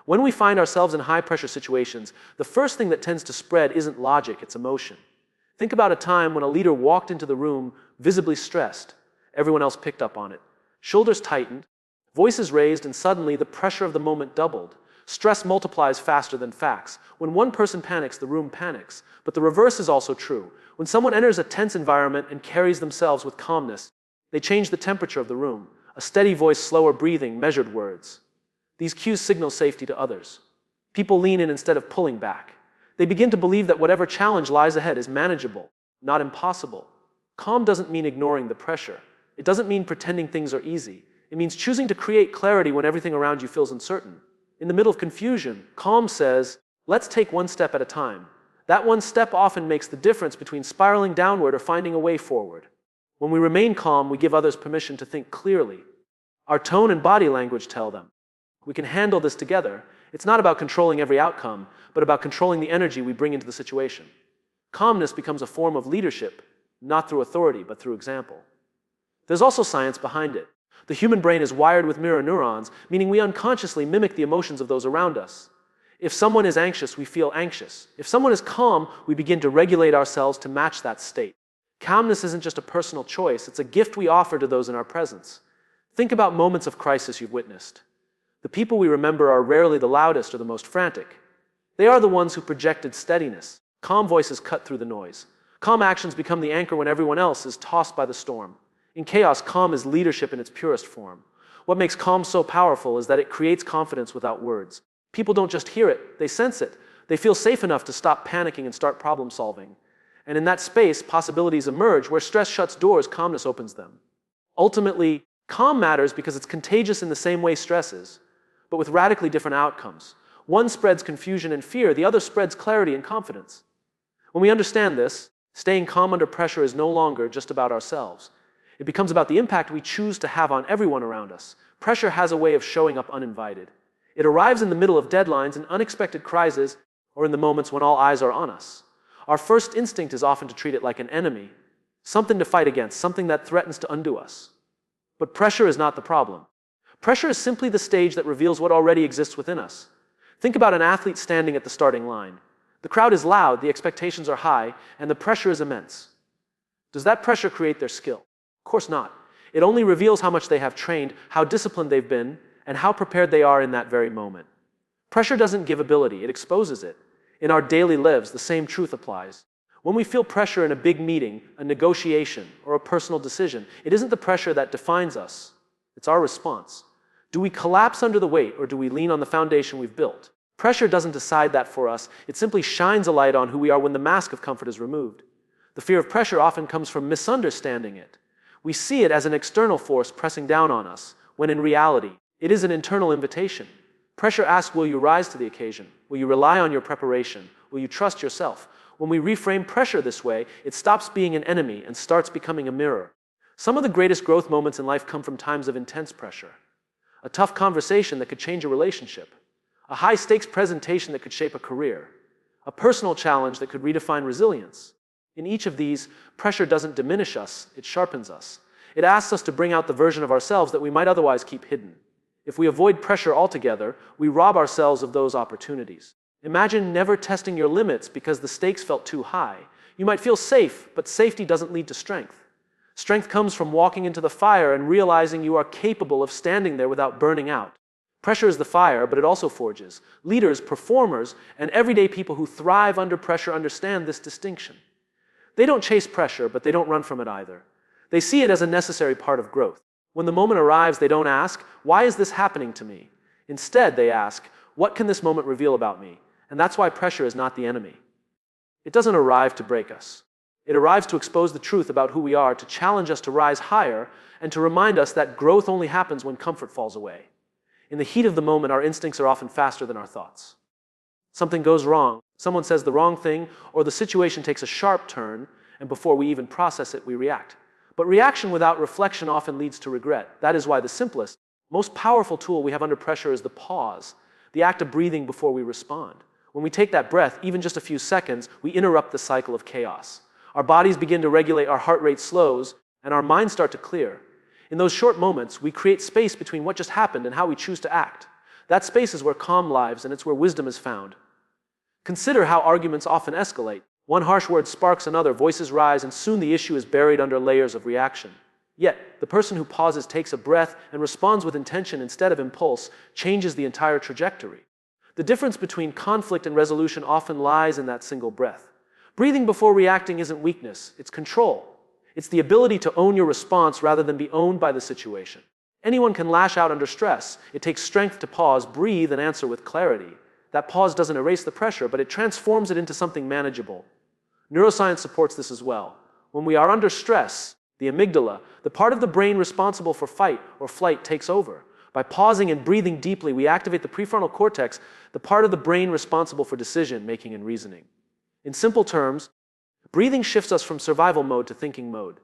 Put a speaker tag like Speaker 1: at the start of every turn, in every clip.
Speaker 1: When we find ourselves in high-pressure situations, the first thing that tends to spread isn't logic, it's emotion. Think about a time when a leader walked into the room visibly stressed. Everyone else picked up on it. Shoulders tightened, voices raised, and suddenly the pressure of the moment doubled. Stress multiplies faster than facts. When one person panics, the room panics. But the reverse is also true. When someone enters a tense environment and carries themselves with calmness, they change the temperature of the room. A steady voice, slower breathing, measured words. These cues signal safety to others. People lean in instead of pulling back. They begin to believe that whatever challenge lies ahead is manageable, not impossible. Calm doesn't mean ignoring the pressure. It doesn't mean pretending things are easy. It means choosing to create clarity when everything around you feels uncertain. In the middle of confusion, calm says, let's take one step at a time. That one step often makes the difference between spiraling downward or finding a way forward. When we remain calm, we give others permission to think clearly. Our tone and body language tell them, we can handle this together. It's not about controlling every outcome, but about controlling the energy we bring into the situation. Calmness becomes a form of leadership, not through authority, but through example. There's also science behind it. The human brain is wired with mirror neurons, meaning we unconsciously mimic the emotions of those around us. If someone is anxious, we feel anxious. If someone is calm, we begin to regulate ourselves to match that state. Calmness isn't just a personal choice, it's a gift we offer to those in our presence. Think about moments of crisis you've witnessed. The people we remember are rarely the loudest or the most frantic. They are the ones who projected steadiness. Calm voices cut through the noise. Calm actions become the anchor when everyone else is tossed by the storm. In chaos, calm is leadership in its purest form. What makes calm so powerful is that it creates confidence without words. People don't just hear it, they sense it. They feel safe enough to stop panicking and start problem solving. And in that space, possibilities emerge. Where stress shuts doors, calmness opens them. Ultimately, calm matters because it's contagious in the same way stress is, but with radically different outcomes. One spreads confusion and fear, the other spreads clarity and confidence. When we understand this, staying calm under pressure is no longer just about ourselves. It becomes about the impact we choose to have on everyone around us. Pressure has a way of showing up uninvited. It arrives in the middle of deadlines, in unexpected crises, or in the moments when all eyes are on us. Our first instinct is often to treat it like an enemy, something to fight against, something that threatens to undo us. But pressure is not the problem. Pressure is simply the stage that reveals what already exists within us. Think about an athlete standing at the starting line. The crowd is loud, the expectations are high, and the pressure is immense. Does that pressure create their skill? Of course not. It only reveals how much they have trained, how disciplined they've been, and how prepared they are in that very moment. Pressure doesn't give ability, it exposes it. In our daily lives, the same truth applies. When we feel pressure in a big meeting, a negotiation, or a personal decision, it isn't the pressure that defines us. It's our response. Do we collapse under the weight, or do we lean on the foundation we've built? Pressure doesn't decide that for us. It simply shines a light on who we are when the mask of comfort is removed. The fear of pressure often comes from misunderstanding it. We see it as an external force pressing down on us, when in reality, it is an internal invitation. Pressure asks, will you rise to the occasion? Will you rely on your preparation? Will you trust yourself? When we reframe pressure this way, it stops being an enemy and starts becoming a mirror. Some of the greatest growth moments in life come from times of intense pressure. A tough conversation that could change a relationship. A high-stakes presentation that could shape a career. A personal challenge that could redefine resilience. In each of these, pressure doesn't diminish us, it sharpens us. It asks us to bring out the version of ourselves that we might otherwise keep hidden. If we avoid pressure altogether, we rob ourselves of those opportunities. Imagine never testing your limits because the stakes felt too high. You might feel safe, but safety doesn't lead to strength. Strength comes from walking into the fire and realizing you are capable of standing there without burning out. Pressure is the fire, but it also forges. Leaders, performers, and everyday people who thrive under pressure understand this distinction. They don't chase pressure, but they don't run from it either. They see it as a necessary part of growth. When the moment arrives, they don't ask, why is this happening to me? Instead, they ask, what can this moment reveal about me? And that's why pressure is not the enemy. It doesn't arrive to break us. It arrives to expose the truth about who we are, to challenge us to rise higher, and to remind us that growth only happens when comfort falls away. In the heat of the moment, our instincts are often faster than our thoughts. Something goes wrong, someone says the wrong thing, or the situation takes a sharp turn, and before we even process it, we react. But reaction without reflection often leads to regret. That is why the simplest, most powerful tool we have under pressure is the pause, the act of breathing before we respond. When we take that breath, even just a few seconds, we interrupt the cycle of chaos. Our bodies begin to regulate, our heart rate slows, and our minds start to clear. In those short moments, we create space between what just happened and how we choose to act. That space is where calm lives, and it's where wisdom is found. Consider how arguments often escalate. One harsh word sparks another, voices rise, and soon the issue is buried under layers of reaction. Yet, the person who pauses, takes a breath, and responds with intention instead of impulse changes the entire trajectory. The difference between conflict and resolution often lies in that single breath. Breathing before reacting isn't weakness, it's control. It's the ability to own your response rather than be owned by the situation. Anyone can lash out under stress. It takes strength to pause, breathe, and answer with clarity. That pause doesn't erase the pressure, but it transforms it into something manageable. Neuroscience supports this as well. When we are under stress, the amygdala, the part of the brain responsible for fight or flight, takes over. By pausing and breathing deeply, we activate the prefrontal cortex, the part of the brain responsible for decision-making and reasoning. In simple terms, breathing shifts us from survival mode to thinking mode.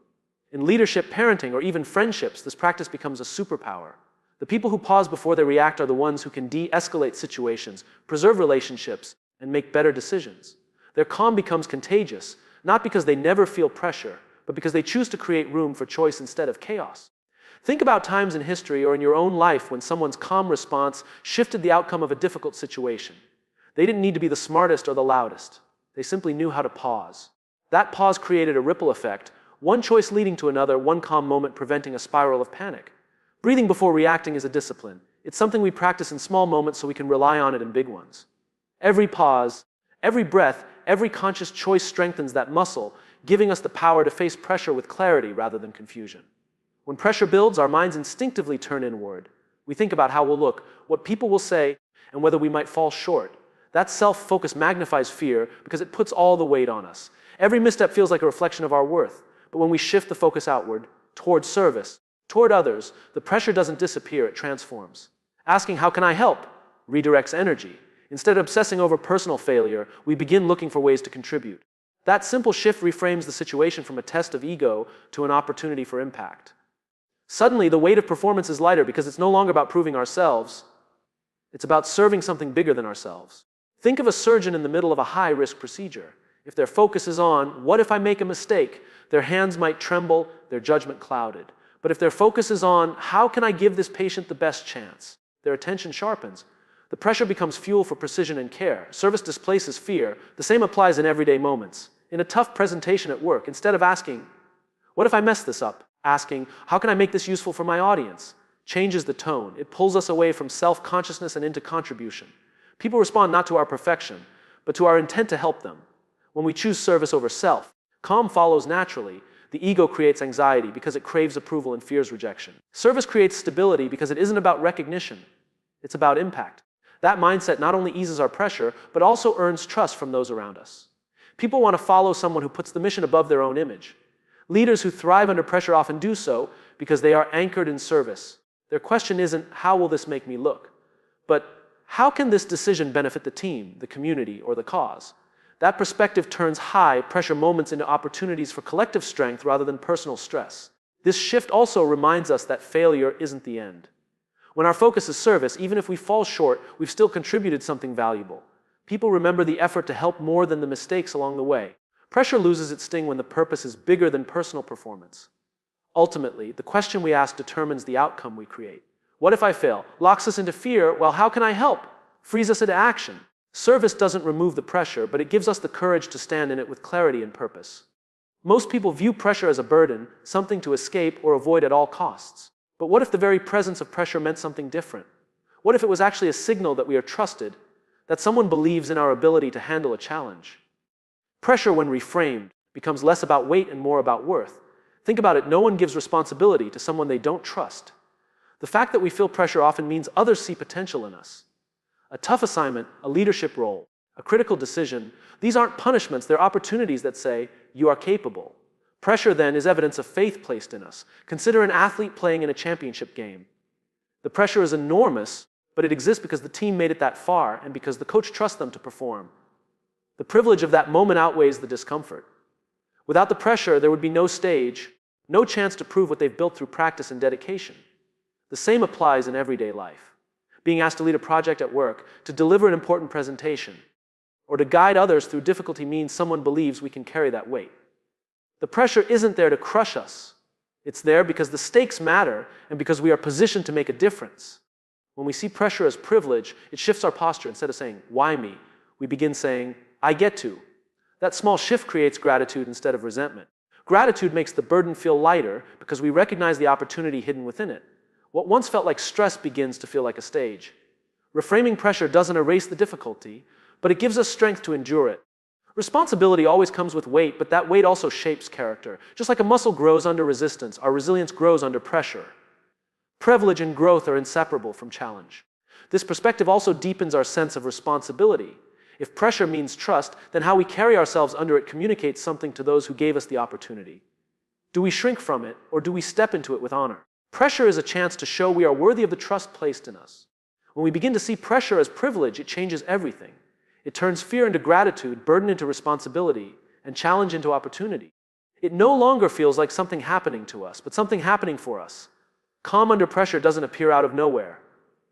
Speaker 1: In leadership, parenting, or even friendships, this practice becomes a superpower. The people who pause before they react are the ones who can de-escalate situations, preserve relationships, and make better decisions. Their calm becomes contagious, not because they never feel pressure, but because they choose to create room for choice instead of chaos. Think about times in history or in your own life when someone's calm response shifted the outcome of a difficult situation. They didn't need to be the smartest or the loudest. They simply knew how to pause. That pause created a ripple effect, one choice leading to another, one calm moment preventing a spiral of panic. Breathing before reacting is a discipline. It's something we practice in small moments so we can rely on it in big ones. Every pause, every breath, every conscious choice strengthens that muscle, giving us the power to face pressure with clarity rather than confusion. When pressure builds, our minds instinctively turn inward. We think about how we'll look, what people will say, and whether we might fall short. That self-focus magnifies fear because it puts all the weight on us. Every misstep feels like a reflection of our worth. But when we shift the focus outward, toward service, toward others, the pressure doesn't disappear, it transforms. Asking, "How can I help?" redirects energy. Instead of obsessing over personal failure, we begin looking for ways to contribute. That simple shift reframes the situation from a test of ego to an opportunity for impact. Suddenly, the weight of performance is lighter because it's no longer about proving ourselves. It's about serving something bigger than ourselves. Think of a surgeon in the middle of a high-risk procedure. If their focus is on, "What if I make a mistake?" their hands might tremble, their judgment clouded. But if their focus is on, "How can I give this patient the best chance?" their attention sharpens. The pressure becomes fuel for precision and care. Service displaces fear. The same applies in everyday moments. In a tough presentation at work, instead of asking, "What if I mess this up?" asking, "How can I make this useful for my audience?" changes the tone. It pulls us away from self-consciousness and into contribution. People respond not to our perfection, but to our intent to help them. When we choose service over self, calm follows naturally. The ego creates anxiety because it craves approval and fears rejection. Service creates stability because it isn't about recognition. It's about impact. That mindset not only eases our pressure, but also earns trust from those around us. People want to follow someone who puts the mission above their own image. Leaders who thrive under pressure often do so because they are anchored in service. Their question isn't, "How will this make me look?" but "How can this decision benefit the team, the community, or the cause?" That perspective turns high-pressure moments into opportunities for collective strength rather than personal stress. This shift also reminds us that failure isn't the end. When our focus is service, even if we fall short, we've still contributed something valuable. People remember the effort to help more than the mistakes along the way. Pressure loses its sting when the purpose is bigger than personal performance. Ultimately, the question we ask determines the outcome we create. "What if I fail?" locks us into fear, while "How can I help?" frees us into action. Service doesn't remove the pressure, but it gives us the courage to stand in it with clarity and purpose. Most people view pressure as a burden, something to escape or avoid at all costs. But what if the very presence of pressure meant something different? What if it was actually a signal that we are trusted, that someone believes in our ability to handle a challenge? Pressure, when reframed, becomes less about weight and more about worth. Think about it, no one gives responsibility to someone they don't trust. The fact that we feel pressure often means others see potential in us. A tough assignment, a leadership role, a critical decision, these aren't punishments, they're opportunities that say, "You are capable." Pressure, then, is evidence of faith placed in us. Consider an athlete playing in a championship game. The pressure is enormous, but it exists because the team made it that far and because the coach trusts them to perform. The privilege of that moment outweighs the discomfort. Without the pressure, there would be no stage, no chance to prove what they've built through practice and dedication. The same applies in everyday life. Being asked to lead a project at work, to deliver an important presentation, or to guide others through difficulty means someone believes we can carry that weight. The pressure isn't there to crush us. It's there because the stakes matter and because we are positioned to make a difference. When we see pressure as privilege, it shifts our posture. Instead of saying, "Why me?" we begin saying, "I get to." That small shift creates gratitude instead of resentment. Gratitude makes the burden feel lighter because we recognize the opportunity hidden within it. What once felt like stress begins to feel like a stage. Reframing pressure doesn't erase the difficulty, but it gives us strength to endure it. Responsibility always comes with weight, but that weight also shapes character. Just like a muscle grows under resistance, our resilience grows under pressure. Privilege and growth are inseparable from challenge. This perspective also deepens our sense of responsibility. If pressure means trust, then how we carry ourselves under it communicates something to those who gave us the opportunity. Do we shrink from it, or do we step into it with honor? Pressure is a chance to show we are worthy of the trust placed in us. When we begin to see pressure as privilege, it changes everything. It turns fear into gratitude, burden into responsibility, and challenge into opportunity. It no longer feels like something happening to us, but something happening for us. Calm under pressure doesn't appear out of nowhere.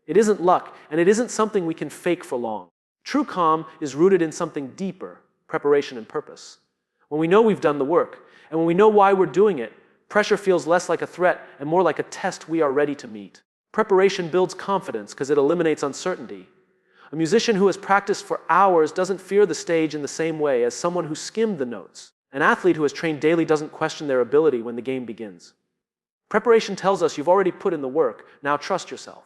Speaker 1: It isn't luck, and it isn't something we can fake for long. True calm is rooted in something deeper, preparation and purpose. When we know we've done the work, and when we know why we're doing it, pressure feels less like a threat and more like a test we are ready to meet. Preparation builds confidence because it eliminates uncertainty. A musician who has practiced for hours doesn't fear the stage in the same way as someone who skimmed the notes. An athlete who has trained daily doesn't question their ability when the game begins. Preparation tells us you've already put in the work, now trust yourself.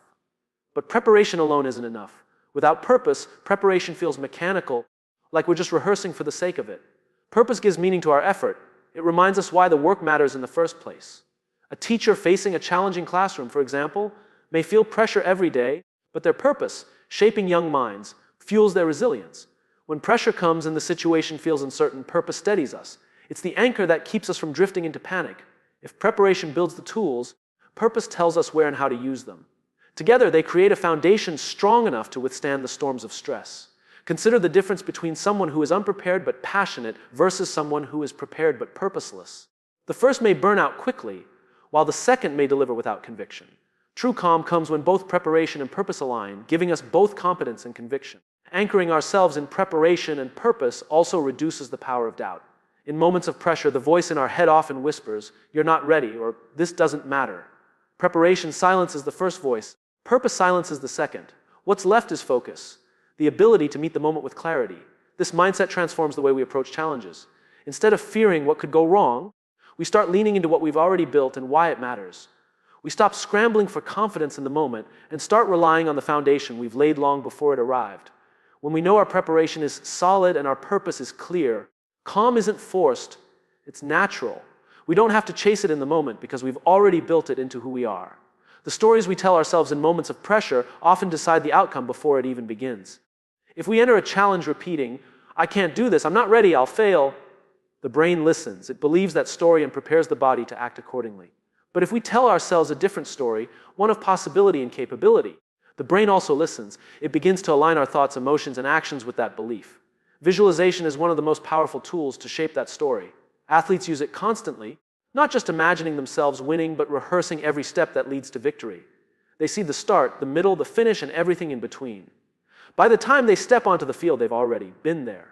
Speaker 1: But preparation alone isn't enough. Without purpose, preparation feels mechanical, like we're just rehearsing for the sake of it. Purpose gives meaning to our effort. It reminds us why the work matters in the first place. A teacher facing a challenging classroom, for example, may feel pressure every day, but their purpose, shaping young minds, fuels their resilience. When pressure comes and the situation feels uncertain, purpose steadies us. It's the anchor that keeps us from drifting into panic. If preparation builds the tools, purpose tells us where and how to use them. Together, they create a foundation strong enough to withstand the storms of stress. Consider the difference between someone who is unprepared but passionate versus someone who is prepared but purposeless. The first may burn out quickly, while the second may deliver without conviction. True calm comes when both preparation and purpose align, giving us both competence and conviction. Anchoring ourselves in preparation and purpose also reduces the power of doubt. In moments of pressure, the voice in our head often whispers, "You're not ready," or "This doesn't matter." Preparation silences the first voice. Purpose silences the second. What's left is focus, the ability to meet the moment with clarity. This mindset transforms the way we approach challenges. Instead of fearing what could go wrong, we start leaning into what we've already built and why it matters. We stop scrambling for confidence in the moment and start relying on the foundation we've laid long before it arrived. When we know our preparation is solid and our purpose is clear, calm isn't forced, it's natural. We don't have to chase it in the moment because we've already built it into who we are. The stories we tell ourselves in moments of pressure often decide the outcome before it even begins. If we enter a challenge repeating, "I can't do this, I'm not ready, I'll fail," the brain listens. It believes that story and prepares the body to act accordingly. But if we tell ourselves a different story, one of possibility and capability, the brain also listens. It begins to align our thoughts, emotions, and actions with that belief. Visualization is one of the most powerful tools to shape that story. Athletes use it constantly, not just imagining themselves winning, but rehearsing every step that leads to victory. They see the start, the middle, the finish, and everything in between. By the time they step onto the field, they've already been there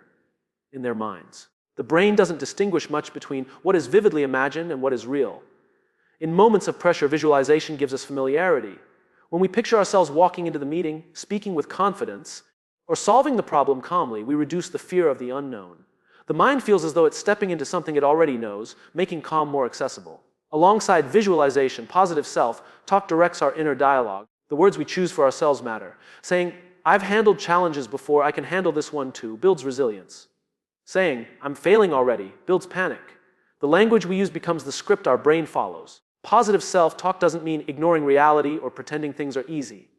Speaker 1: in their minds. The brain doesn't distinguish much between what is vividly imagined and what is real. In moments of pressure, visualization gives us familiarity. When we picture ourselves walking into the meeting, speaking with confidence, or solving the problem calmly, we reduce the fear of the unknown. The mind feels as though it's stepping into something it already knows, making calm more accessible. Alongside visualization, positive self-talk directs our inner dialogue. The words we choose for ourselves matter. Saying, "I've handled challenges before, I can handle this one too," builds resilience. Saying, "I'm failing already," builds panic. The language we use becomes the script our brain follows. Positive self-talk doesn't mean ignoring reality or pretending things are easy.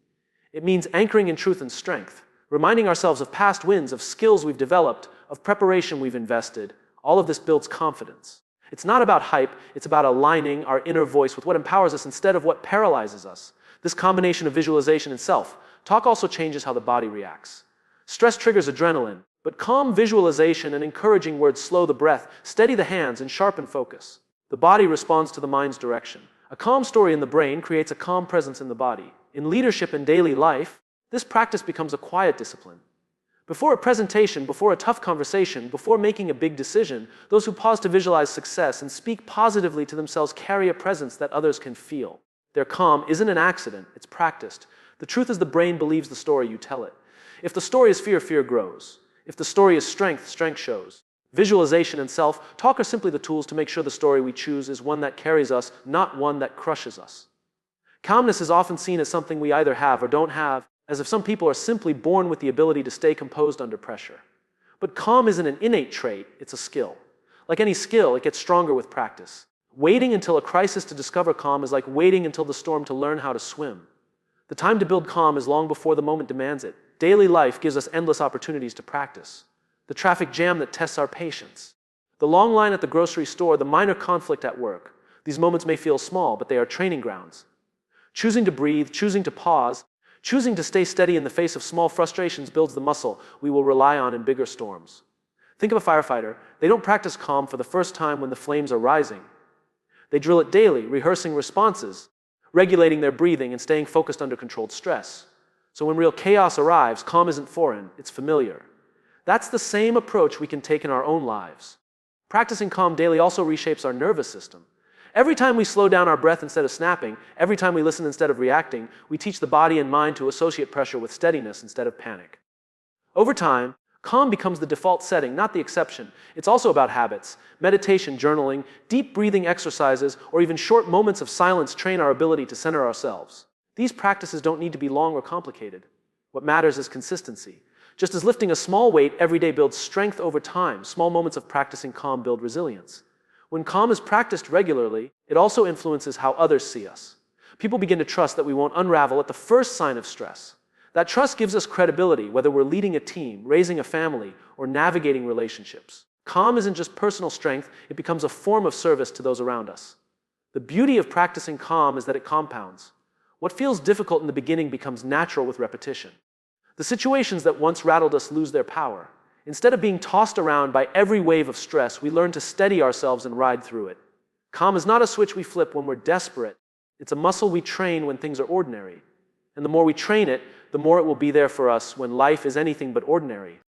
Speaker 1: It means anchoring in truth and strength, reminding ourselves of past wins, of skills we've developed, of preparation we've invested. All of this builds confidence. It's not about hype, it's about aligning our inner voice with what empowers us instead of what paralyzes us. This combination of visualization and self-talk also changes how the body reacts. Stress triggers adrenaline, but calm visualization and encouraging words slow the breath, steady the hands, and sharpen focus. The body responds to the mind's direction. A calm story in the brain creates a calm presence in the body. In leadership and daily life, this practice becomes a quiet discipline. Before a presentation, before a tough conversation, before making a big decision, those who pause to visualize success and speak positively to themselves carry a presence that others can feel. Their calm isn't an accident, it's practiced. The truth is the brain believes the story you tell it. If the story is fear, fear grows. If the story is strength, strength shows. Visualization and self-talk are simply the tools to make sure the story we choose is one that carries us, not one that crushes us. Calmness is often seen as something we either have or don't have, as if some people are simply born with the ability to stay composed under pressure. But calm isn't an innate trait, it's a skill. Like any skill, it gets stronger with practice. Waiting until a crisis to discover calm is like waiting until the storm to learn how to swim. The time to build calm is long before the moment demands it. Daily life gives us endless opportunities to practice. The traffic jam that tests our patience. The long line at the grocery store, the minor conflict at work. These moments may feel small, but they are training grounds. Choosing to breathe, choosing to pause, choosing to stay steady in the face of small frustrations builds the muscle we will rely on in bigger storms. Think of a firefighter. They don't practice calm for the first time when the flames are rising. They drill it daily, rehearsing responses, regulating their breathing, and staying focused under controlled stress. So when real chaos arrives, calm isn't foreign, it's familiar. That's the same approach we can take in our own lives. Practicing calm daily also reshapes our nervous system. Every time we slow down our breath instead of snapping, every time we listen instead of reacting, we teach the body and mind to associate pressure with steadiness instead of panic. Over time, calm becomes the default setting, not the exception. It's also about habits. Meditation, journaling, deep breathing exercises, or even short moments of silence train our ability to center ourselves. These practices don't need to be long or complicated. What matters is consistency. Just as lifting a small weight every day builds strength over time, small moments of practicing calm build resilience. When calm is practiced regularly, it also influences how others see us. People begin to trust that we won't unravel at the first sign of stress. That trust gives us credibility, whether we're leading a team, raising a family, or navigating relationships. Calm isn't just personal strength, it becomes a form of service to those around us. The beauty of practicing calm is that it compounds. What feels difficult in the beginning becomes natural with repetition. The situations that once rattled us lose their power. Instead of being tossed around by every wave of stress, we learn to steady ourselves and ride through it. Calm is not a switch we flip when we're desperate. It's a muscle we train when things are ordinary. And the more we train it, the more it will be there for us when life is anything but ordinary.